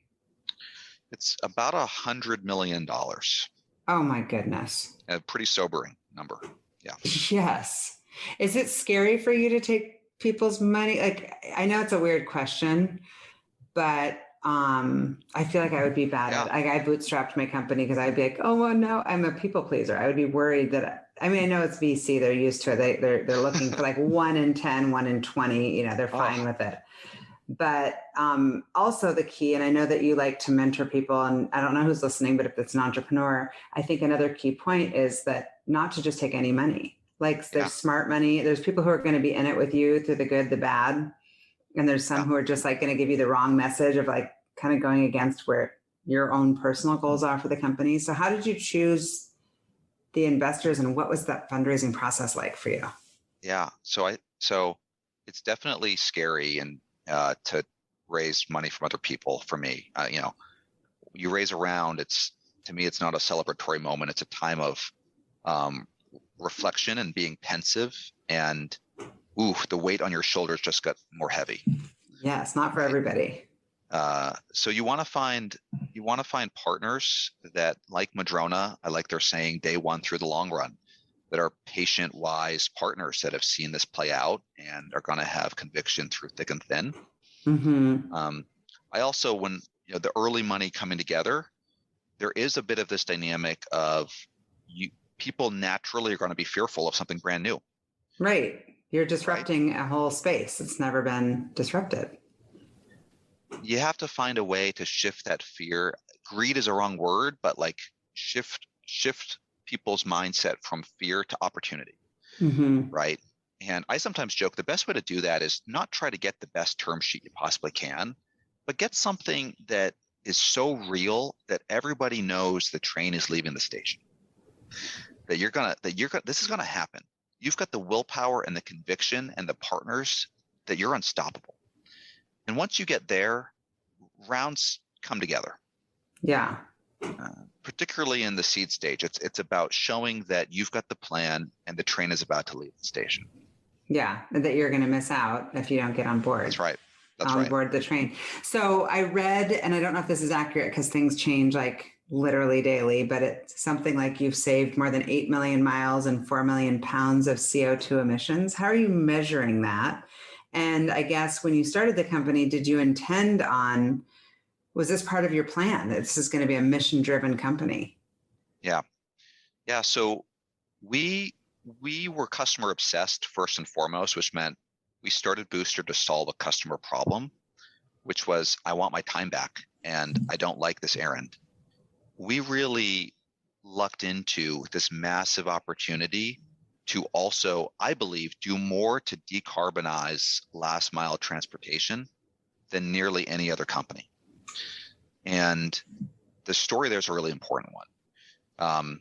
Speaker 2: It's about $100 million.
Speaker 1: Oh my goodness.
Speaker 2: A pretty sobering number. Yeah.
Speaker 1: Yes. Is it scary for you to take people's money? Like, I know it's a weird question, but I feel like I would be bad
Speaker 2: Yeah.
Speaker 1: at it. Like, I bootstrapped my company because I'd be like, oh well, no, I'm a people pleaser. I would be worried that I mean, I know it's VC, they're used to it. They're looking for like 1 in 10, 1 in 20, they're fine
Speaker 2: Oh,
Speaker 1: with it. But also the key, and I know that you like to mentor people, and I don't know who's listening, but if it's an entrepreneur, I think another key point is that not to just take any money. Like
Speaker 2: yeah.
Speaker 1: there's smart money. There's people who are going to be in it with you through the good, the bad. And there's some
Speaker 2: Yeah.
Speaker 1: who are just like going to give you the wrong message of like kind of going against where your own personal goals are for the company. So how did you choose the investors, and what was that fundraising process like for you?
Speaker 2: Yeah. So it's definitely scary and to raise money from other people. For me, you raise a round. To me, it's not a celebratory moment. It's a time of reflection and being pensive, and the weight on your shoulders just got more heavy.
Speaker 1: Yeah, it's not for
Speaker 2: Right.
Speaker 1: everybody.
Speaker 2: So you want to find partners that, like Madrona, I like their saying, day one through the long run, that are patient, wise partners that have seen this play out and are going to have conviction through thick and thin.
Speaker 1: Mm-hmm.
Speaker 2: I also, when the early money coming together, there is a bit of this dynamic of people naturally are going to be fearful of something brand new.
Speaker 1: Right. You're
Speaker 2: Right?
Speaker 1: disrupting a whole space. It's never been disrupted.
Speaker 2: You have to find a way to shift that fear. Greed is a wrong word, but like shift people's mindset from fear to opportunity,
Speaker 1: Mm-hmm.
Speaker 2: right? And I sometimes joke the best way to do that is not try to get the best term sheet you possibly can, but get something that is so real that everybody knows the train is leaving the station. This is gonna happen. You've got the willpower and the conviction and the partners that you're unstoppable. And once you get there, rounds come together.
Speaker 1: Yeah.
Speaker 2: Particularly in the seed stage, it's about showing that you've got the plan and the train is about to leave the station.
Speaker 1: Yeah. That you're going to miss out if you don't get on board.
Speaker 2: That's right. That's
Speaker 1: On
Speaker 2: right.
Speaker 1: board the train. So I read, and I don't know if this is accurate because things change like literally daily, but it's something like you've saved more than 8 million miles and 4 million pounds of CO2 emissions. How are you measuring that? And I guess when you started the company, did you intend on, was this part of your plan that this is going to be a mission driven company?
Speaker 2: Yeah. Yeah. So we we were customer obsessed first and foremost, which meant we started Booster to solve a customer problem, which was I want my time back and I don't like this errand. We really lucked into this massive opportunity to also, I believe, do more to decarbonize last mile transportation than nearly any other company. And the story there's a really important one.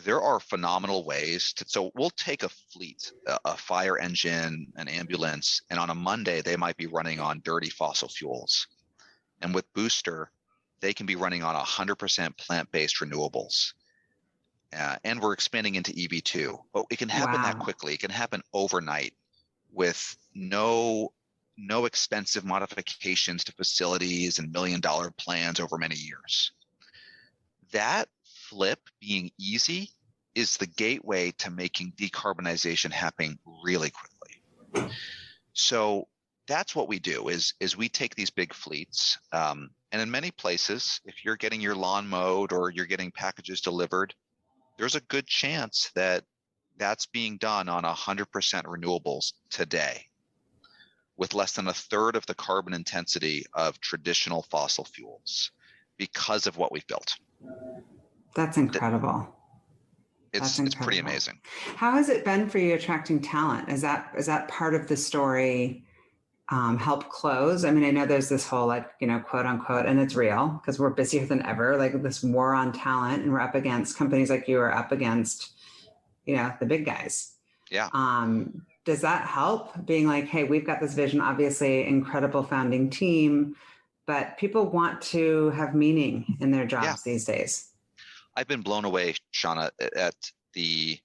Speaker 2: There are phenomenal ways to, so we'll take a fleet, a fire engine, an ambulance, and on a Monday, they might be running on dirty fossil fuels. And with Booster, they can be running on 100% plant-based renewables. And we're expanding into EV2. But it can happen that
Speaker 1: Wow.
Speaker 2: quickly. It can happen overnight with no expensive modifications to facilities and $1 million plans over many years. That flip being easy is the gateway to making decarbonization happen really quickly. So that's what we do is we take these big fleets, and in many places, if you're getting your lawn mowed or you're getting packages delivered, there's a good chance that that's being done on 100% renewables today, with less than a third of the carbon intensity of traditional fossil fuels because of what we've built.
Speaker 1: That's incredible.
Speaker 2: It's pretty amazing.
Speaker 1: How has it been for you attracting talent? Is that part of the story? Help close? I mean, I know there's this whole like, quote unquote, and it's real because we're busier than ever, like this war on talent, and we're up against companies like you are up against, the big guys.
Speaker 2: Yeah.
Speaker 1: Does that help being like, hey, we've got this vision, obviously incredible founding team, but people want to have meaning in their jobs these days?
Speaker 2: I've been blown away, Shauna, at the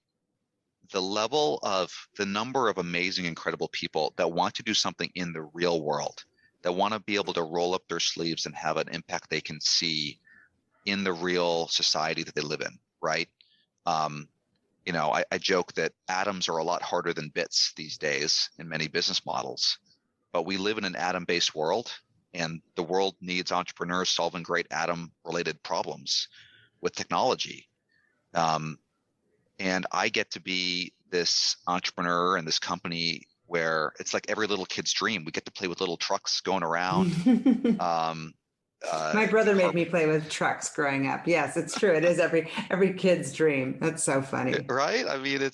Speaker 2: level of the number of amazing, incredible people that want to do something in the real world, that want to be able to roll up their sleeves and have an impact they can see in the real society that they live in, right? I joke that atoms are a lot harder than bits these days in many business models, but we live in an atom-based world, and the world needs entrepreneurs solving great atom-related problems with technology. And I get to be this entrepreneur in this company where it's like every little kid's dream. We get to play with little trucks going around.
Speaker 1: My brother made me play with trucks growing up. Yes, it's true. It is every kid's dream. That's so funny.
Speaker 2: Right? I mean,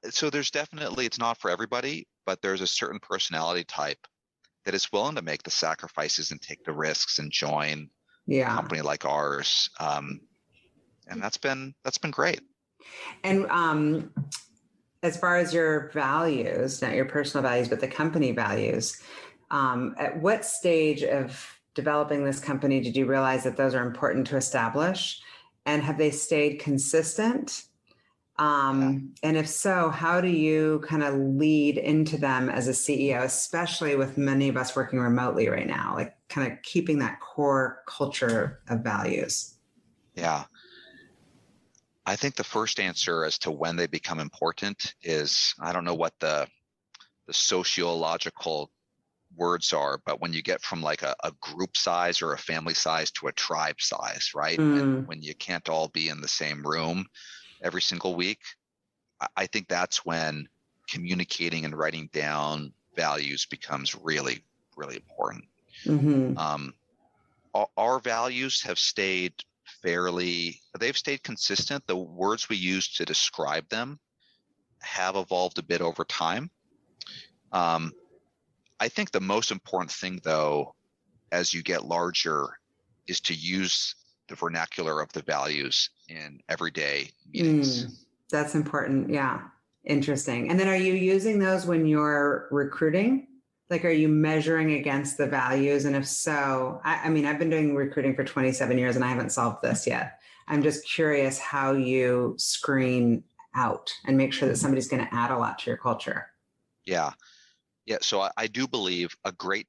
Speaker 2: so there's definitely, it's not for everybody, but there's a certain personality type that is willing to make the sacrifices and take the risks and join a company like ours. And that's been great.
Speaker 1: And as far as your values, not your personal values, but the company values, at what stage of developing this company did you realize that those are important to establish? And have they stayed consistent? And if so, how do you kind of lead into them as a CEO, especially with many of us working remotely right now, like kind of keeping that core culture of values?
Speaker 2: Yeah. I think the first answer as to when they become important is, I don't know what the sociological words are, but when you get from like a group size or a family size to a tribe size, right? And when you can't all be in the same room every single week, I think that's when communicating and writing down values becomes really, really important.
Speaker 1: Mm-hmm.
Speaker 2: Our values have they've stayed consistent. The words we use to describe them have evolved a bit over time. I think the most important thing, though, as you get larger, is to use the vernacular of the values in everyday meetings.
Speaker 1: That's important. Yeah. Interesting. And then are you using those when you're recruiting? Like, are you measuring against the values? And if so, I mean, I've been doing recruiting for 27 years and I haven't solved this yet. I'm just curious how you screen out and make sure that somebody's going to add a lot to your culture.
Speaker 2: Yeah. Yeah. So I do believe a great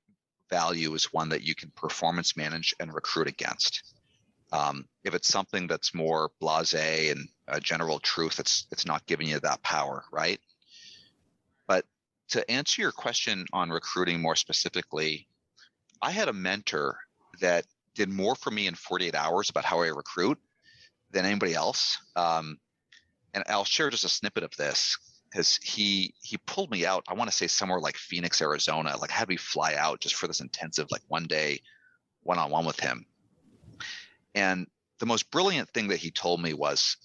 Speaker 2: value is one that you can performance manage and recruit against. If it's something that's more blasé and a general truth, it's not giving you that power, right? But to answer your question on recruiting more specifically, I had a mentor that did more for me in 48 hours about how I recruit than anybody else. And I'll share just a snippet of this because he pulled me out. I want to say somewhere like Phoenix, Arizona, like had me fly out just for this intensive, like 1 day one-on-one with him. And the most brilliant thing that he told me was,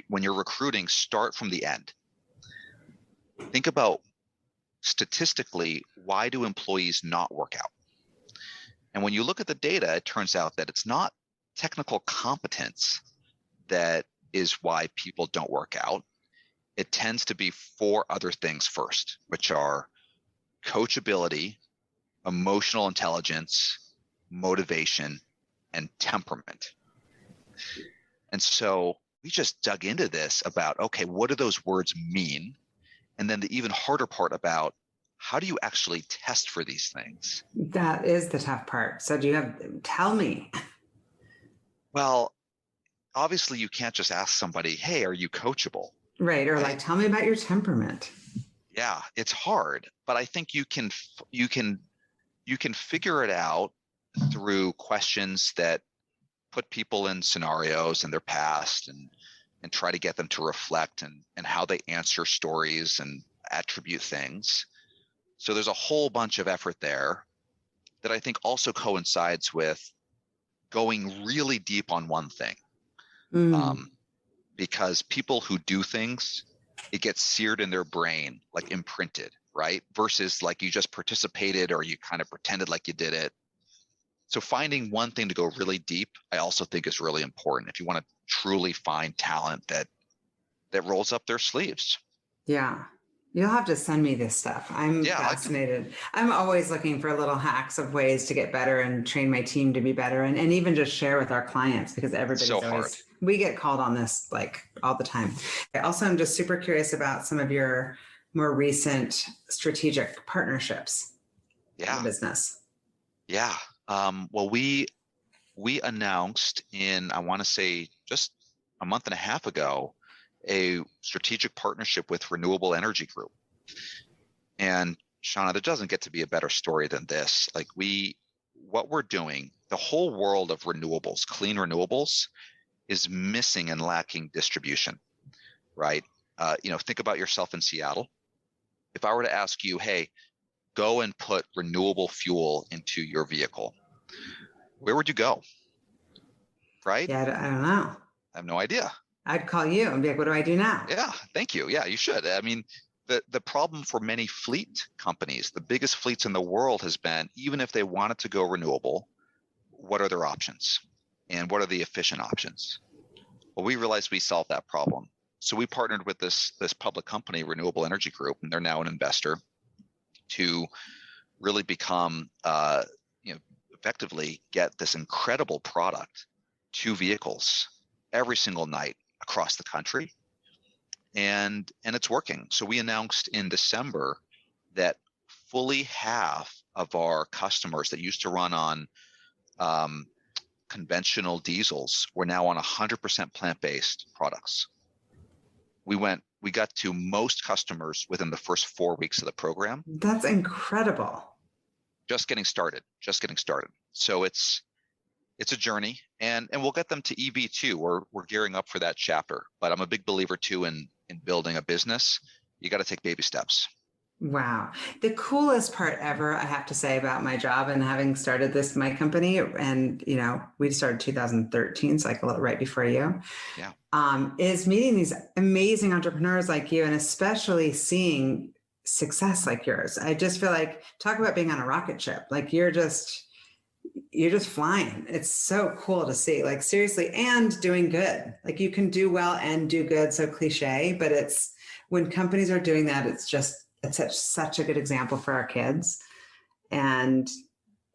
Speaker 2: when you're recruiting, start from the end. Think about statistically, why do employees not work out? And when you look at the data, it turns out that it's not technical competence that is why people don't work out. It tends to be 4 other things first, which are coachability, emotional intelligence, motivation, and temperament. And so we just dug into this about, okay, what do those words mean? And then the even harder part about, how do you actually test for these things?
Speaker 1: That is the tough part. So tell me.
Speaker 2: Well, obviously you can't just ask somebody, hey, are you coachable?
Speaker 1: Right. Or like, tell me about your temperament.
Speaker 2: Yeah, it's hard, but I think you can figure it out through questions that put people in scenarios in their past and try to get them to reflect and how they answer stories and attribute things. So there's a whole bunch of effort there that I think also coincides with going really deep on one thing. Because people who do things, it gets seared in their brain, like imprinted, right? Versus like you just participated or you kind of pretended like you did it. So finding one thing to go really deep, I also think is really important if you want to truly find talent that rolls up their sleeves.
Speaker 1: Yeah. You'll have to send me this stuff. I'm fascinated. I'm always looking for little hacks of ways to get better and train my team to be better and even just share with our clients because everybody's
Speaker 2: so hard.
Speaker 1: We get called on this like all the time. Also, I'm just super curious about some of your more recent strategic partnerships in the business.
Speaker 2: Yeah. Well, we announced I want to say just a month and a half ago, a strategic partnership with Renewable Energy Group. And Shauna, there doesn't get to be a better story than this. Like what we're doing, the whole world of renewables, clean renewables, is missing and lacking distribution, right? Think about yourself in Seattle. If I were to ask you, hey, go and put renewable fuel into your vehicle, where would you go? Right?
Speaker 1: Yeah, I don't know.
Speaker 2: I have no idea.
Speaker 1: I'd call you and be like, what do I do now?
Speaker 2: Yeah, thank you. Yeah, you should. I mean, the problem for many fleet companies, the biggest fleets in the world, has been, even if they wanted to go renewable, what are their options? And what are the efficient options? Well, we realized we solved that problem. So we partnered with this public company, Renewable Energy Group, and they're now an investor, to really become, effectively get this incredible product to vehicles every single night across the country. And it's working. So we announced in December that fully half of our customers that used to run on conventional diesels were now on 100% plant-based products. We got to most customers within the first 4 weeks of the program.
Speaker 1: That's incredible.
Speaker 2: Just getting started. So it's it's a journey, and we'll get them to EV too. We're gearing up for that chapter. But I'm a big believer too in building a business. You got to take baby steps.
Speaker 1: Wow. The coolest part ever, I have to say, about my job and having started my company, and we started 2013, so like a little right before you.
Speaker 2: Yeah.
Speaker 1: Is meeting these amazing entrepreneurs like you, and especially seeing success like yours. I just feel like, talk about being on a rocket ship. Like you're just flying. It's so cool to see, like seriously, and doing good. Like you can do well and do good. So cliche, but it's when companies are doing that, it's such a good example for our kids. And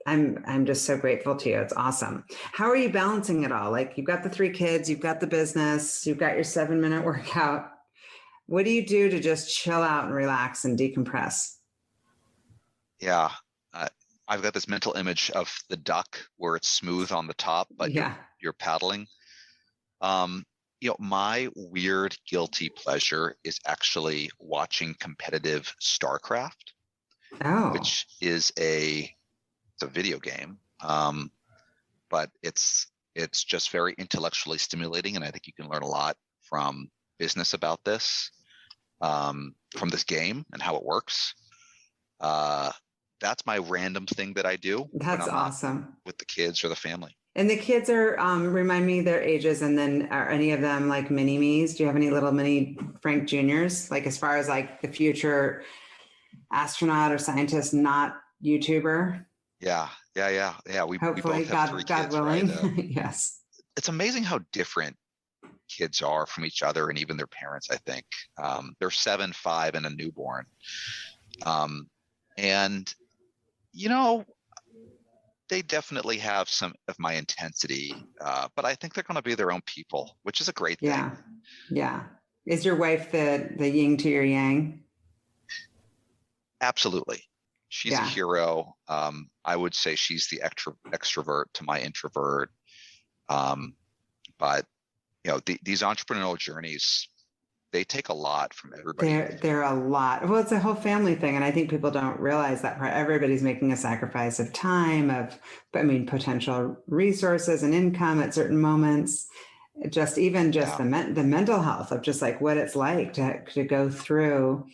Speaker 1: I'm just so grateful to you. It's awesome. How are you balancing it all? Like you've got the 3 kids, you've got the business, you've got your 7-minute workout. What do you do to just chill out and relax and decompress?
Speaker 2: Yeah. I've got this mental image of the duck where it's smooth on the top, but you're paddling. My weird guilty pleasure is actually watching competitive StarCraft, which is it's a video game, but it's just very intellectually stimulating, and I think you can learn a lot from business about this, from this game and how it works. That's my random thing that I do.
Speaker 1: That's awesome.
Speaker 2: With the kids or the family.
Speaker 1: And the kids are, remind me their ages, and then are any of them like mini-me's? Do you have any little mini Frank Juniors? Like as far as like the future astronaut or scientist, not YouTuber?
Speaker 2: Yeah. We
Speaker 1: hopefully,
Speaker 2: both have 3
Speaker 1: God
Speaker 2: kids,
Speaker 1: willing.
Speaker 2: right?
Speaker 1: Yes.
Speaker 2: It's amazing how different kids are from each other and even their parents, I think. They're 7, 5, and a newborn. And they definitely have some of my intensity, but I think they're going to be their own people, which is a great thing.
Speaker 1: Yeah. Is your wife the yin to your yang?
Speaker 2: Absolutely. She's a hero. I would say she's the extrovert to my introvert. But these entrepreneurial journeys, they take a lot from everybody.
Speaker 1: They're a lot. Well, it's a whole family thing. And I think people don't realize that everybody's making a sacrifice of time, potential resources and income at certain moments. The mental health of just like what it's like to go through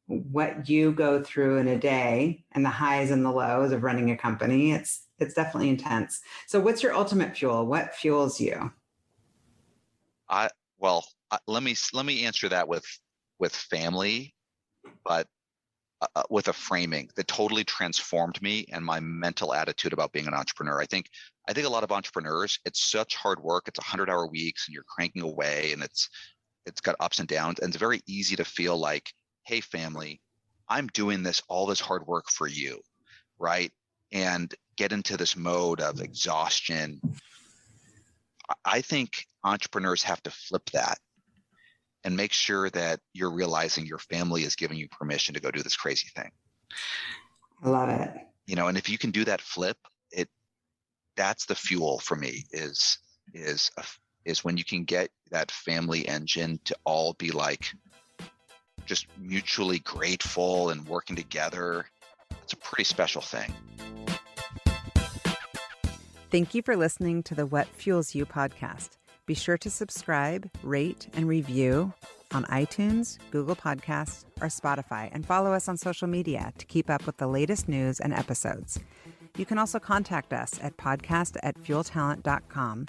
Speaker 1: what you go through in a day, and the highs and the lows of running a company. It's definitely intense. So what's your ultimate fuel? What fuels you?
Speaker 2: Let me answer that with family, but with a framing that totally transformed me and my mental attitude about being an entrepreneur. I think a lot of entrepreneurs, it's such hard work. It's 100-hour weeks, and you're cranking away, and it's got ups and downs, and it's very easy to feel like, hey, family, I'm doing all this hard work for you, right? And get into this mode of exhaustion. I think entrepreneurs have to flip that and make sure that you're realizing your family is giving you permission to go do this crazy thing.
Speaker 1: I love it.
Speaker 2: And if you can do that flip, that's the fuel for me is when you can get that family engine to all be like just mutually grateful and working together. It's a pretty special thing.
Speaker 1: Thank you for listening to the What Fuels You podcast. Be sure to subscribe, rate, and review on iTunes, Google Podcasts, or Spotify, and follow us on social media to keep up with the latest news and episodes. You can also contact us at podcast@fueltalent.com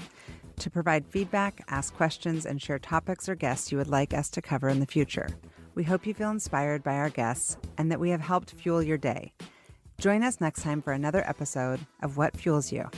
Speaker 1: to provide feedback, ask questions, and share topics or guests you would like us to cover in the future. We hope you feel inspired by our guests and that we have helped fuel your day. Join us next time for another episode of What Fuels You.